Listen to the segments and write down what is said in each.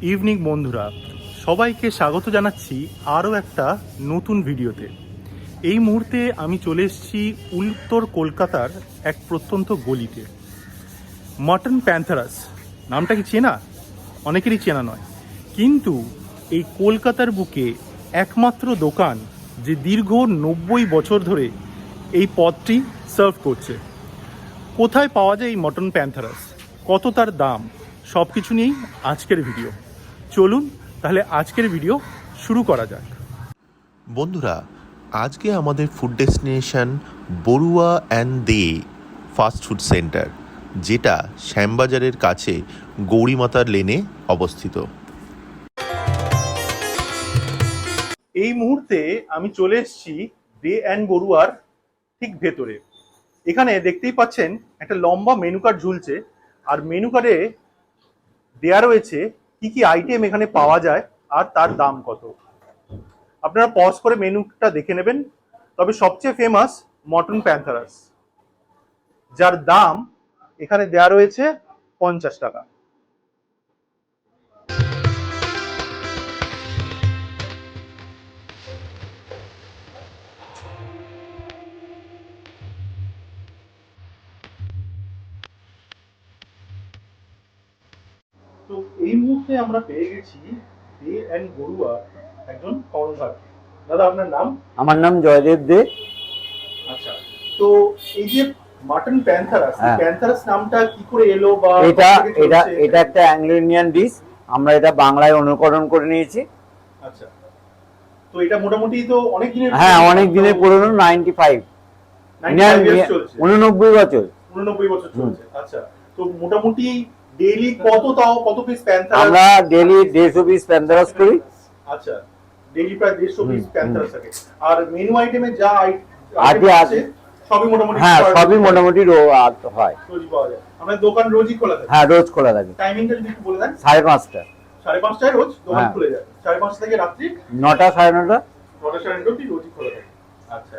Evening বন্ধুরা, সবাইকে স্বাগত জানাচ্ছি আরও একটা নতুন ভিডিওতে। এই মুহূর্তে আমি চলে এসেছি উত্তর কলকাতার এক প্রত্যন্ত গলিতে। মাটন প্যান্থারাস নামটা কি চেনা? অনেকেরই চেনা নয়, কিন্তু এই কলকাতার বুকে একমাত্র দোকান যে দীর্ঘ 90 বছর ধরে এই পদটি সার্ভ করছে। কোথায় পাওয়া যায় এই মটন প্যান্থারাস, কত তার দাম, সব কিছু নিয়েই আজকের ভিডিও। চলুন তাহলে আজকের ভিডিও শুরু করা যাক। বন্ধুরা, আজকে আমাদের food destination Barua and the fast food centre, যেটা শ্যামবাজারের কাছে গৌরীমাতার লেনে অবস্থিত। এই মুহূর্তে আমি চলে এসেছি দে অ্যান্ড বড়ুয়ার ঠিক ভেতরে। এখানে দেখতেই পাচ্ছেন একটা লম্বা মেনু কার্ড ঝুলছে, আর মেনু কার্ডে দেয়া রয়েছে কি কি আইটেম এখানে পাওয়া যায় আর তার দাম কত। আপনারা পজ করে মেনুটা দেখে নেবেন। তবে সবচেয়ে ফেমাস মটন প্যান্থারাস, যার দাম এখানে দেয়া রয়েছে 50 টাকা। তো এই মুহূর্তে আমরা পেয়ে গেছি দে অ্যান্ড বড়ুয়া একজন কর্ণধার। দাদা, আপনার নাম? আমার নাম জয়দেব দে। আচ্ছা, তো এই যে মাটন প্যান্থারাস, হ্যাঁ। প্যান্থারাস নামটা কি করে এলো বা এটা এটা এটা একটা অ্যাংলো ইন্ডিয়ান ডিশ। আমরা এটা বাংলায় অনুকরণ করে নিয়েছি। আচ্ছা, তো এটা মোটামুটি তো অনেক দিনের, হ্যাঁ, অনেক দিনের পুরনো। 95 চলছে, 89 বছর। 89 বছর চলছে। আচ্ছা, তো মোটামুটি ডেইলি কত পিস প্যান্থারাস? আমরা ডেইলি 150 পিস প্যান্থারাস করি। আচ্ছা, ডেইলি প্রায় 150 পিস প্যান্থারাস থাকে। আর মেনু আইটেমে যা আজকে আছে সবই মোটামুটি, হ্যাঁ, সবই মোটামুটি হয়। রোজই পাওয়া যায়। আমাদের দোকান রোজই খোলা থাকে? হ্যাঁ, রোজ খোলা থাকে। টাইমিংটা যদি একটু বলে দেন। 5:30। 5:30টায় রোজ দোকান হ্যাঁ। খুলে যায়। 5:30 থেকে রাত্রি 9টা, 9:30। 9টা 9:30 অবধি রোজই খোলা থাকে। আচ্ছা,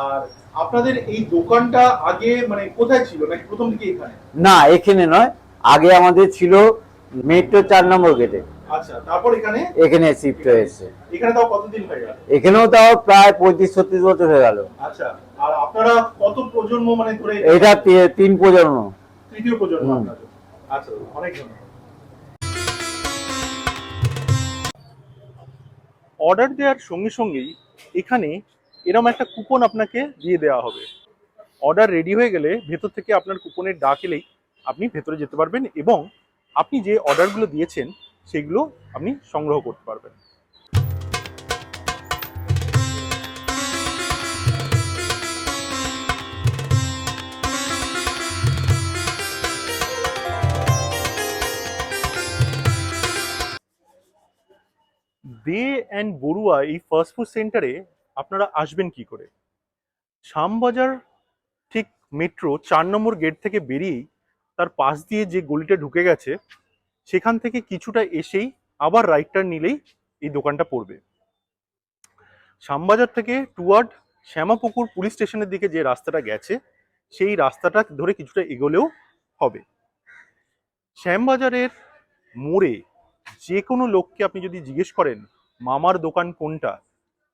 আর আপনাদের এই দোকানটা আগে মানে কোথায় ছিল, নাকি প্রথম দিকে এখানে? না, এখানে নয়, আগে আমাদের ছিল মেট্রো 4 নম্বর গেটে। আচ্ছা, তারপর এখানে শিফট হয়েছে। এখানে তাও কতদিন হয়ে গেল? এখানেও তাও প্রায় 35-36 বছর হয়ে গেল। আচ্ছা, আর আপনারা কত প্রজন্ম মানে ধরে? এটা 3 প্রজন্ম। তৃতীয় প্রজন্ম আপনাদের। আচ্ছা, অনেক ধন্যবাদ। অর্ডার দেওয়ার সঙ্গে সঙ্গেই এখানে এরকম একটা কুপন আপনাকে দিয়ে দেওয়া হবে। অর্ডার রেডি হয়ে গেলে ভেতর থেকে আপনার কুপনের ডাক এলেই আপনি ভেতরে যেতে পারবেন এবং আপনি যে অর্ডারগুলো দিয়েছেন সেগুলো আপনি সংগ্রহ করতে পারবেন। দে অ্যান্ড বড়ুয়া এই ফাস্ট ফুড সেন্টারে আপনারা আসবেন কি করে? শ্যামবাজার ঠিক মেট্রো 4 নম্বর গেট থেকে বেরিয়েই তার পাশ দিয়ে যে গলিটা ঢুকে গেছে, সেখান থেকে কিছুটা এসেই আবার রাইট টার্ন নিলেই এই দোকানটা পড়বে। শ্যামবাজার থেকে টুয়ার্ড শ্যামাপুকুর পুলিশ স্টেশনের দিকে যে রাস্তাটা গেছে, সেই রাস্তাটা ধরে কিছুটা এগোলেও হবে। শ্যামবাজারের মোড়ে যে কোনো লোককে আপনি যদি জিজ্ঞেস করেন মামার দোকান কোনটা,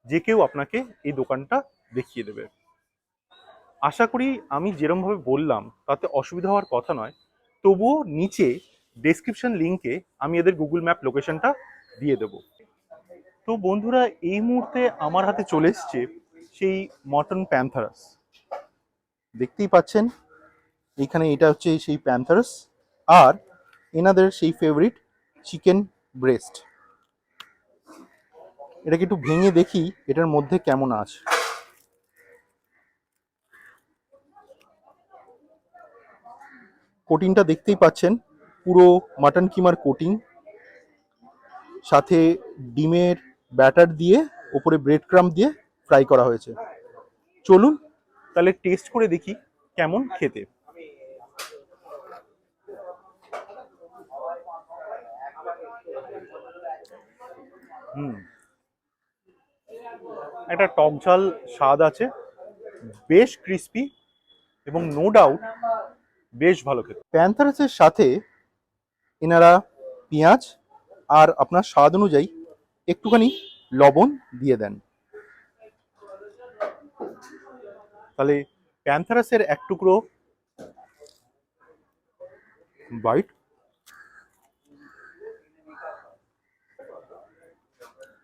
যে কেউ আপনাকে এই দোকানটা দেখিয়ে দেবে। আশা করি আমি যেরমভাবে বললাম তাতে অসুবিধা হওয়ার কথা নয়। তবুও নিচে ডেসক্রিপশন লিঙ্কে আমি এদের গুগল ম্যাপ লোকেশনটা দিয়ে দেব। তো বন্ধুরা, এই মুহূর্তে আমার হাতে চলে এসছে সেই মটন প্যান্থারাস। দেখতেই পাচ্ছেন এইখানে এটা হচ্ছে সেই প্যান্থারাস, আর এনাদের সেই ফেভারিট চিকেন ব্রেস্ট। এটাকে একটু ভেঙে দেখি এটার মধ্যে কেমন আছে। কোটিংটা দেখতেই পাচ্ছেন, পুরো মাটন কিমার কোটিং, সাথে ডিমের ব্যাটার দিয়ে ওপরে ব্রেড ক্রাম্ব দিয়ে ফ্রাই করা হয়েছে। চলুন তাহলে টেস্ট করে দেখি কেমন খেতে। একটা টক ঝাল স্বাদ আছে, বেশ ক্রিস্পি এবং নো ডাউট বেশ ভালো খেতে। প্যান্থারাসের সাথে এনারা পেঁয়াজ আর আপনার স্বাদ অনুযায়ী একটুখানি লবণ দিয়ে দেন। তাহলে প্যান্থারাসের এক টুকরো বাইট,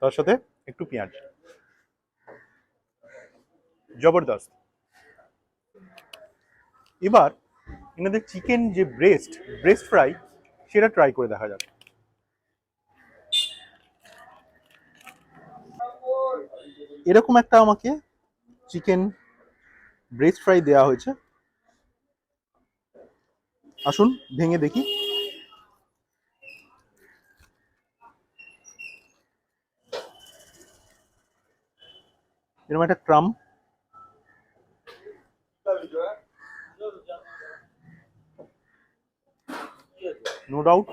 তার সাথে একটু পেঁয়াজ, জবরদস্ত। এবার এনাদের চিকেন যে ব্রেস্ট ফ্রাই, সেটা ট্রাই করে দেখা যাক। এরকম একটা আমাকে চিকেন ব্রেস্ট ফ্রাই দেওয়া হয়েছে। আসুন ভেঙে দেখি। এরকম একটা ক্রাম, নো ডাউট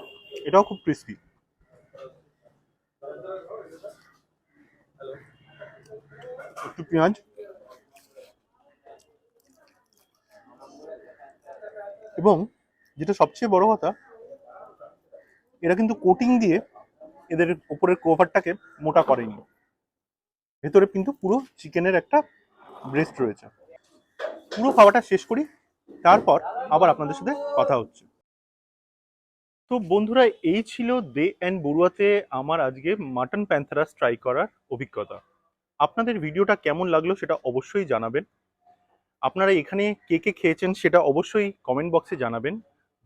এটাও খুব ক্রিস্পি। একটু পেঁয়াজ এবং যেটা সবচেয়ে বড় কথা, এরা কিন্তু কোটিং দিয়ে এদের উপরের কভারটাকে মোটা করেনি, ভেতরে কিন্তু পুরো চিকেনের একটা ব্রেস্ট রয়েছে। পুরো খাওয়াটা শেষ করি, তারপর আবার আপনাদের সাথে কথা হচ্ছে। তো বন্ধুরা, এই ছিল দে অ্যান্ড বড়ুয়াতে আমার আজকে মাটন প্যান্থারাস ট্রাই করার অভিজ্ঞতা। আপনাদের ভিডিওটা কেমন লাগলো সেটা অবশ্যই জানাবেন। আপনারা এখানে কে কে খেয়েছেন সেটা অবশ্যই কমেন্ট বক্সে জানাবেন।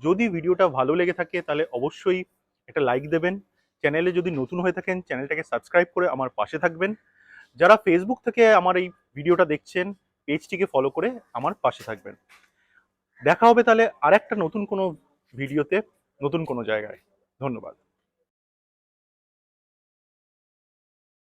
যদি ভিডিওটা ভালো লেগে থাকে তাহলে অবশ্যই একটা লাইক দেবেন। চ্যানেলে যদি নতুন হয়ে থাকেন চ্যানেলটাকে সাবস্ক্রাইব করে আমার পাশে থাকবেন। যারা ফেসবুক থেকে আমার এই ভিডিওটা দেখছেন, পেজটিকে ফলো করে আমার পাশে থাকবেন। দেখা হবে তাহলে আরেকটা নতুন কোনো ভিডিওতে, নতুন কোনো জায়গায়। ধন্যবাদ।